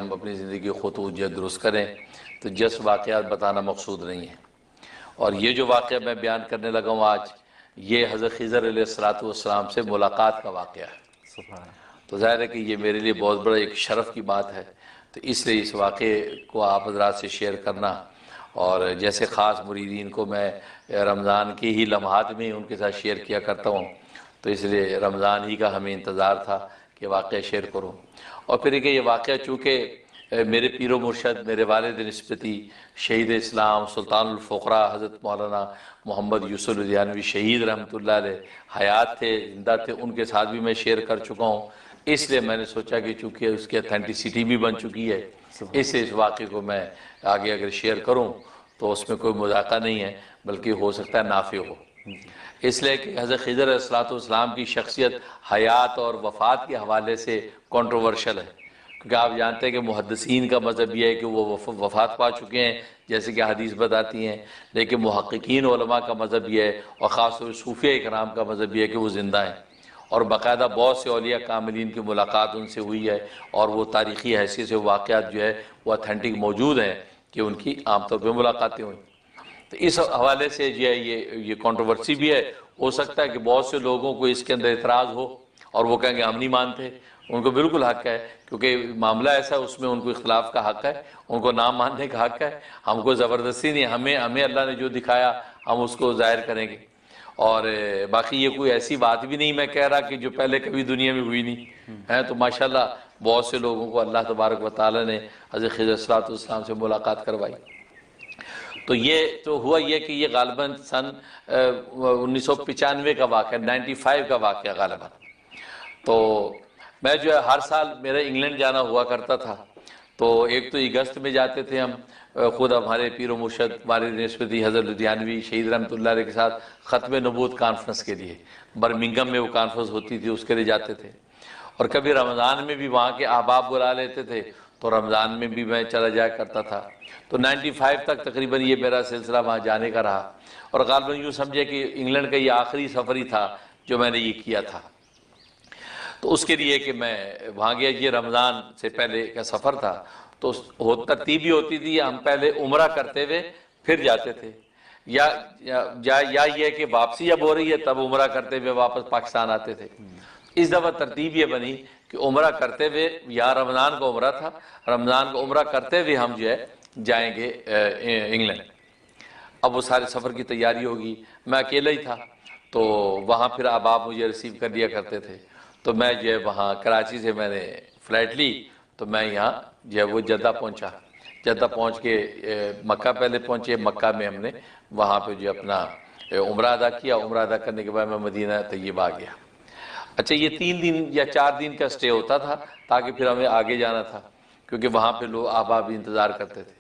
ہم اپنی زندگی خطوط جو درست کریں تو جس واقعات بتانا مقصود نہیں ہے. اور یہ جو واقعہ میں بیان کرنے لگا ہوں آج، یہ حضرت خضر علیہ السلام سے ملاقات کا واقعہ ہے. تو ظاہر ہے کہ یہ میرے لیے بہت بڑا ایک شرف کی بات ہے، تو اس لیے اس واقعے کو آپ حضرات سے شیئر کرنا، اور جیسے خاص مریدین کو میں رمضان کے ہی لمحات میں ان کے ساتھ شیئر کیا کرتا ہوں، تو اس لیے رمضان ہی کا ہمیں انتظار تھا کہ واقعہ شیئر کروں. اور پھر کہ یہ واقعہ چونکہ میرے پیر و مرشد، میرے والد نسبتی شہید اسلام سلطان الفقراء حضرت مولانا محمد یوسف لدھیانوی شہید رحمۃ اللہ علیہ حیات تھے، زندہ تھے، ان کے ساتھ بھی میں شیئر کر چکا ہوں. اس لیے میں نے سوچا کہ چونکہ اس کی اتھینٹسٹی بھی بن چکی ہے، اس لیے اس واقعے کو میں آگے اگر شیئر کروں تو اس میں کوئی مذاقہ نہیں ہے، بلکہ ہو سکتا ہے نافع ہو. اس لیے کہ حضرت خضر علیہ السلام کی شخصیت حیات اور وفات کے حوالے سے کنٹروورشل ہے، کیونکہ آپ جانتے ہیں کہ محدثین کا مذہب یہ ہے کہ وہ وفات پا چکے ہیں جیسے کہ حدیث بتاتی ہیں، لیکن محققین علماء کا مذہب یہ ہے، اور خاص طور صوفیہ اکرام کا مذہب یہ ہے کہ وہ زندہ ہیں، اور باقاعدہ بہت سے اولیاء کاملین کی ملاقات ان سے ہوئی ہے، اور وہ تاریخی حیثیت سے واقعات جو ہے وہ اتھینٹک موجود ہیں کہ ان کی عام طور پہ ملاقاتیں ہوئیں. تو اس حوالے سے جو ہے یہ کنٹروورسی بھی ہے. ہو سکتا ہے کہ بہت سے لوگوں کو اس کے اندر اعتراض ہو اور وہ کہیں گے ہم نہیں مانتے. ان کو بالکل حق ہے، کیونکہ معاملہ ایسا ہے اس میں ان کو اختلاف کا حق ہے، ان کو نام ماننے کا حق ہے. ہم کو زبردستی نہیں، ہمیں اللہ نے جو دکھایا ہم اس کو ظاہر کریں گے. اور باقی یہ کوئی ایسی بات بھی نہیں میں کہہ رہا کہ جو پہلے کبھی دنیا میں ہوئی نہیں ہے. تو ماشاءاللہ بہت سے لوگوں کو اللہ تبارک و تعالی نے حضرت خضر علیہ السلام سے ملاقات کروائی. تو یہ تو ہوا یہ کہ یہ غالباً سن 1995 کا واقعہ، 95 کا واقعہ غالباً. تو میں جو ہے ہر سال میرا انگلینڈ جانا ہوا کرتا تھا. تو ایک تو اگست میں جاتے تھے ہم، خود ہمارے پیر و مرشد والد نسبتی حضرت لدھیانوی شہید رحمۃ اللہ علیہ کے ساتھ ختم نبوت کانفرنس کے لیے، برمنگم میں وہ کانفرنس ہوتی تھی، اس کے لیے جاتے تھے. اور کبھی رمضان میں بھی وہاں کے احباب بلا لیتے تھے تو رمضان میں بھی میں چلا جایا کرتا تھا. تو 95 تک تقریباً یہ میرا سلسلہ وہاں جانے کا رہا، اور غالباً یوں سمجھے کہ انگلینڈ کا یہ آخری سفر ہی تھا جو میں نے یہ کیا تھا. تو اس کے لیے کہ میں وہاں گیا، یہ رمضان سے پہلے کا سفر تھا. تو ترتیب یہ ہوتی تھی ہم پہلے عمرہ کرتے ہوئے پھر جاتے تھے، یا یہ کہ واپسی جب ہو رہی ہے تب عمرہ کرتے ہوئے واپس پاکستان آتے تھے. اس دفعہ ترتیب یہ بنی کہ عمرہ کرتے ہوئے، یا رمضان کا عمرہ تھا، رمضان کا عمرہ کرتے ہوئے ہم جو ہے جائیں گے انگلینڈ. اب وہ سارے سفر کی تیاری ہوگی، میں اکیلا ہی تھا. تو وہاں پھر احباب مجھے ریسیو کر لیا کرتے تھے. تو میں جو ہے وہاں کراچی سے میں نے فلائٹ لی، تو میں یہاں جو ہے وہ جدہ پہنچا. جدہ پہنچ کے مکہ پہلے پہنچے، مکہ میں ہم نے وہاں پہ جو اپنا عمرہ ادا کیا. عمرہ ادا کرنے کے بعد میں مدینہ طیبہ آ گیا. اچھا، یہ 3 دن یا 4 دن کا سٹے ہوتا تھا، تاکہ پھر ہمیں آگے جانا تھا، کیونکہ وہاں پہ لوگ احباب بھی انتظار کرتے تھے.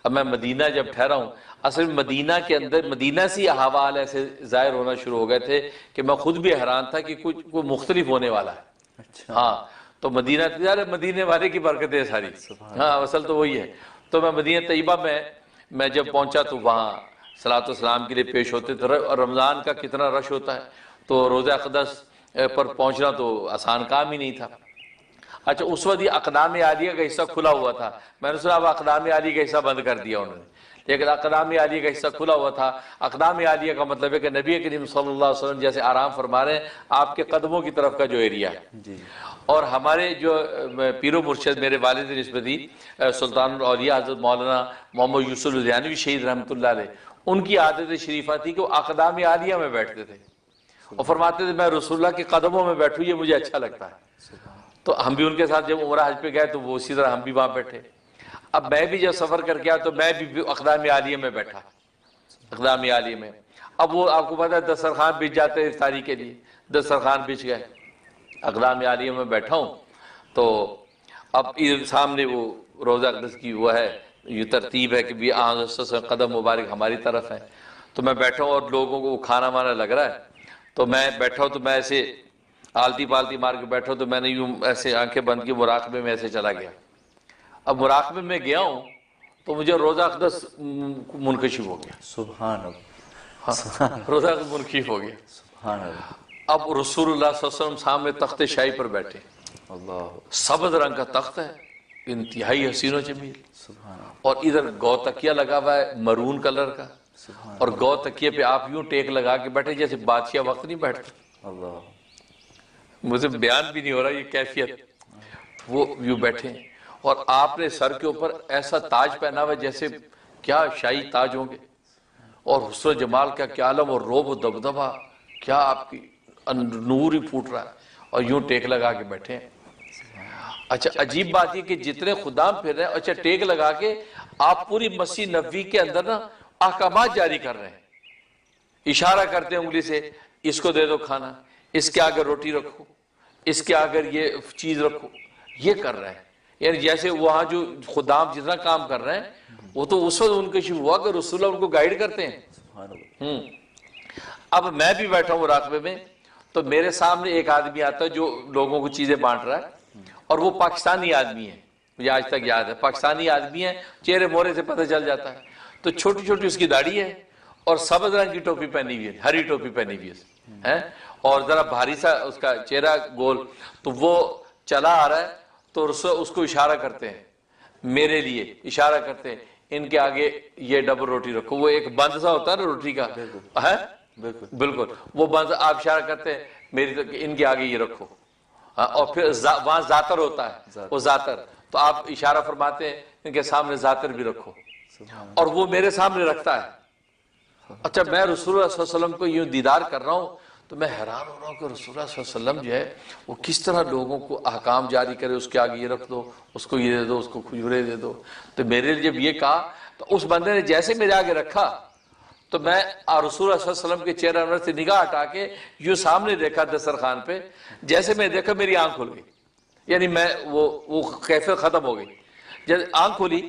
اب میں مدینہ جب ٹھہرا ہوں، اصل مدینہ کے اندر مدینہ سے احوال ایسے ظاہر ہونا شروع ہو گئے تھے کہ میں خود بھی حیران تھا کہ کچھ کوئی مختلف ہونے والا ہے. ہاں، تو مدینے والے کی برکتیں ساری، ہاں اصل تو وہی ہے. تو میں مدینہ طیبہ میں جب پہنچا تو وہاں صلاۃ والسلام کے لیے پیش ہوتے تھے، اور رمضان کا کتنا رش ہوتا ہے، تو روضہ اقدس پر پہنچنا تو آسان کام ہی نہیں تھا. اچھا، اس وقت یہ اقدام عالیہ کا حصہ کھلا ہوا تھا. میں نے سنا اب اقدام عالیہ کا حصہ بند کر دیا انہوں نے، لیکن اقدام عالیہ کا حصہ کھلا ہوا تھا. اقدام عالیہ کا مطلب ہے کہ نبی کریم صلی اللہ علیہ وسلم جیسے آرام فرما رہے ہیں، آپ کے قدموں کی طرف کا جو ایریا ہے. اور ہمارے جو پیر و مرشد میرے والد نسبتی سلطان الاولیاء حضرت مولانا محمد یوسف لدھیانوی شہید رحمۃ اللہ علیہ، ان کی عادت شریفہ تھی کہ وہ اقدام عالیہ میں بیٹھتے تھے، اور فرماتے تھے میں رسول اللہ کے قدموں میں بیٹھوں، یہ مجھے اچھا لگتا ہے. تو ہم بھی ان کے ساتھ جب عمرہ حج پہ گئے تو وہ اسی طرح ہم بھی وہاں بیٹھے. اب میں بھی جب سفر کر کے آیا تو میں بھی اقدام عالیہ میں بیٹھا، اقدام عالیہ میں. اب وہ آپ کو پتا ہے دسترخوان بچھ جاتے ہیں افطاری کے لیے، دسترخوان بچھ گئے، اقدام عالیہ میں بیٹھا ہوں. تو اب سامنے وہ روضہ اقدس کی وہ ہے، یہ ترتیب ہے کہ بھی قدم مبارک ہماری طرف ہے. تو میں بیٹھا ہوں اور لوگوں کو کھانا وانا لگ رہا ہے. تو میں بیٹھا ہوں، تو میں ایسے آلتی پالتی مار کے بیٹھا ہوں، تو میں نے یوں ایسے آنکھیں بند کی مراقبے میں ایسے چلا گیا. اب مراقبے میں گیا ہوں تو مجھے روضہ اقدس منکشف ہو گیا. سبحان اللہ، روضہ اقدس منکشف ہو گیا. سبحان اللہ. اب رسول اللہ صلی اللہ علیہ وسلم سامنے تخت شاہی پر بیٹھے، اللہ سبز رنگ کا تخت ہے، انتہائی حسین و جمیل، سبحان اللہ، اور ادھر گو تکیہ لگا ہوا ہے مرون کلر کا، سبحان اور گو تکیے پہ آپ یوں ٹیک لگا کے بیٹھے جیسے بادشاہ وقت نہیں بیٹھتا، اللہ، مجھے بیان بھی نہیں ہو رہا یہ کیفیت، وہ یوں بیٹھے ہیں، اور آپ نے سر کے اوپر ایسا تاج پہنا ہوا جیسے کیا شاہی تاج ہوں گے، اور حسن و جمال کا کیا عالم، اور روب و دبدبہ کیا، آپ کی نور ہی پھوٹ رہا ہے، اور یوں ٹیک لگا کے بیٹھے ہیں۔ اچھا عجیب بات یہ کہ جتنے خدام پھر رہے ہیں، اچھا ٹیک لگا کے آپ پوری مسجد نبوی کے اندر نا احکامات جاری کر رہے ہیں، اشارہ کرتے ہیں انگلی سے، اس کو دے دو کھانا، اس کے آگے روٹی رکھو، اس کے آگے یہ چیز رکھو، یہ کر رہے ہیں، یعنی جیسے وہاں جو خدام جتنا کام کر رہے ہیں وہ تو اس وقت ان کے شروع ہوا کہ رسول اللہ ان کو گائیڈ کرتے ہیں۔ سبحان اللہ، اب میں بھی بیٹھا ہوں راقبے میں، تو میرے سامنے ایک آدمی آتا ہے جو لوگوں کو چیزیں بانٹ رہا ہے، اور وہ پاکستانی آدمی ہے، مجھے آج تک یاد ہے، پاکستانی آدمی ہے، چہرے مورے سے پتہ چل جاتا ہے، تو چھوٹی چھوٹی اس کی داڑھی ہے، اور سبز رنگ کی ٹوپی پہنی ہوئی ہے، ہری ٹوپی پہنی ہوئی ہے، اور ذرا بھاری سا اس کا چہرہ گول، تو وہ چلا آ رہا ہے، تو اس کو اشارہ کرتے ہیں، میرے لیے اشارہ کرتے ہیں، ان کے آگے یہ ڈبل روٹی رکھو، وہ ایک بند سا ہوتا ہے نا روٹی کا، ہے بالکل، بالکل، وہ بند آپ اشارہ کرتے ہیں میری، ان کے آگے یہ رکھو، اور پھر وہاں زاتر ہوتا ہے، وہ زاتر، تو آپ اشارہ فرماتے ہیں ان کے سامنے زاتر بھی رکھو، سبحان اور وہ میرے سامنے رکھتا ہے۔ اچھا میں رسول اللہ صلی اللہ علیہ وسلم کو یوں دیدار کر رہا ہوں، تو میں حیران ہو رہا ہوں کہ رسول اللہ صلی اللہ علیہ وسلم جو ہے وہ کس طرح لوگوں کو احکام جاری کرے، اس کے آگے یہ رکھ دو، اس کو یہ دے دو، اس کو کھجورے دے دو، تو میرے لیے جب یہ کہا تو اس بندے نے جیسے میرے آگے رکھا، تو میں رسول اللہ صلی اللہ علیہ وسلم کے چہرے انور سے نگاہ ہٹا کے یوں سامنے دیکھا دسترخوان پہ، جیسے میں دیکھا میری آنکھ کھل گئی، یعنی میں وہ کیفیت ختم ہو گئی، جب آنکھ کھلی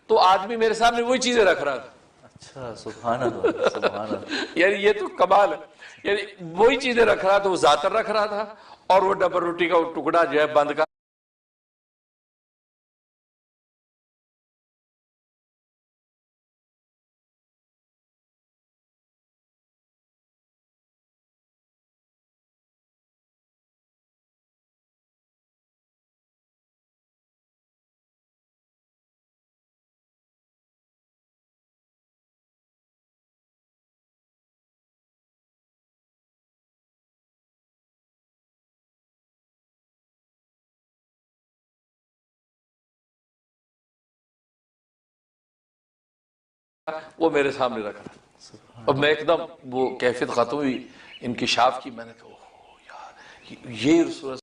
تو آدمی میرے سامنے وہی چیزیں رکھ رہا تھا، اچھا، سبحان اللہ، سبحان اللہ، یعنی یہ تو کمال ہے، یعنی وہی چیزیں رکھ رہا تھا، وہ زاتر رکھ رہا تھا، اور وہ ڈبل روٹی کا وہ ٹکڑا جو ہے بند کا وہ میرے سامنے رکھ رہا، اور میں ایک دم وہ کیفیت ختم ہوئی انکشاف کی، میں نے کہا اوہ یار یہ رسول اللہ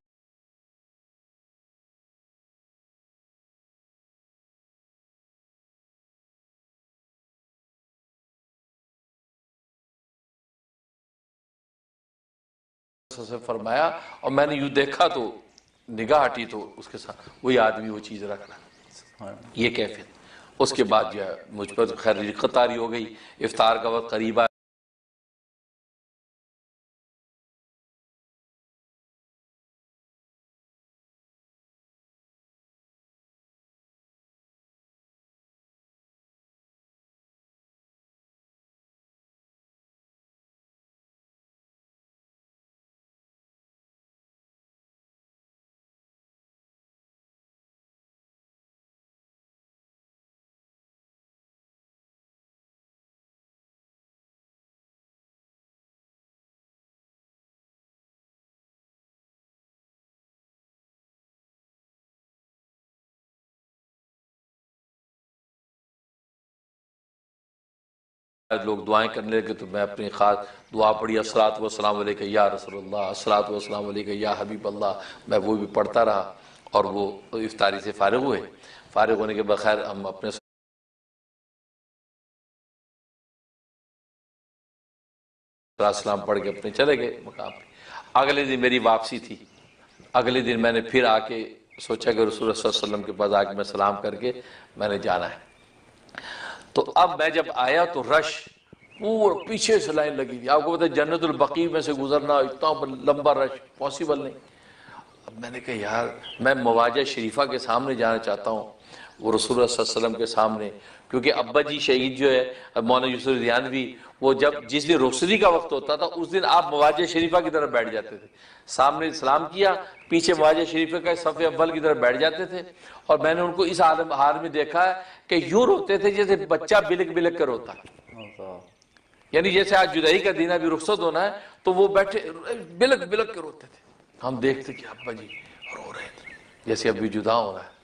سے فرمایا، اور میں نے یوں دیکھا تو نگاہ ہٹی تو اس کے ساتھ وہی آدمی وہ چیز رکھ رہا، سبحان اللہ، یہ کیفیت۔ اس کے بعد جو ہے مجھ پر خیر رقت طاری ہو گئی، افطار کا وقت قریب آیا، لوگ دعائیں کرنے لگے تو میں اپنی خاص دعا پڑھی، الصلاۃ والسلام علیک یا رسول اللہ، الصلاۃ والسلام علیک یا حبیب اللہ، میں وہ بھی پڑھتا رہا، اور وہ افطاری سے فارغ ہوئے، فارغ ہونے کے بخیر ہم اپنے السلام پڑھ کے اپنے چلے گئے مقام پہ۔ اگلے دن میری واپسی تھی، اگلے دن میں نے پھر آ کے سوچا کہ رسول اللہ صلی اللہ علیہ وسلم کے پاس آ کے میں سلام کر کے میں نے جانا ہے، تو اب میں جب آیا تو رش پورا پیچھے سے لائن لگی تھی، آپ کو پتہ ہے جنت البقیع میں سے گزرنا اتنا لمبا رش پاسبل نہیں۔ اب میں نے کہا یار میں مواجہ شریفہ کے سامنے جانا چاہتا ہوں، وہ رسول اللہ صلی اللہ علیہ وسلم کے سامنے، کیونکہ ابا جی شہید جو ہے مولانا یوسف ریحانوی، وہ جس دن رخصتی کا وقت ہوتا تھا اس دن آپ مواجہ شریفہ کی طرف بیٹھ جاتے تھے، سامنے سلام کیا، پیچھے مواجہ شریفہ کا صف اول کی طرف بیٹھ جاتے تھے، اور میں نے ان کو اس حال میں دیکھا ہے کہ یوں روتے تھے جیسے بچہ بلک بلک کر روتا ہے، اللہ یعنی جیسے آج جدائی کا دن ابھی رخصت ہونا ہے تو وہ بیٹھے بلک بلک کے روتے تھے، ہم دیکھتے کہ ابا جی رو رہے تھے جیسے ابھی جدا ہو رہا ہے۔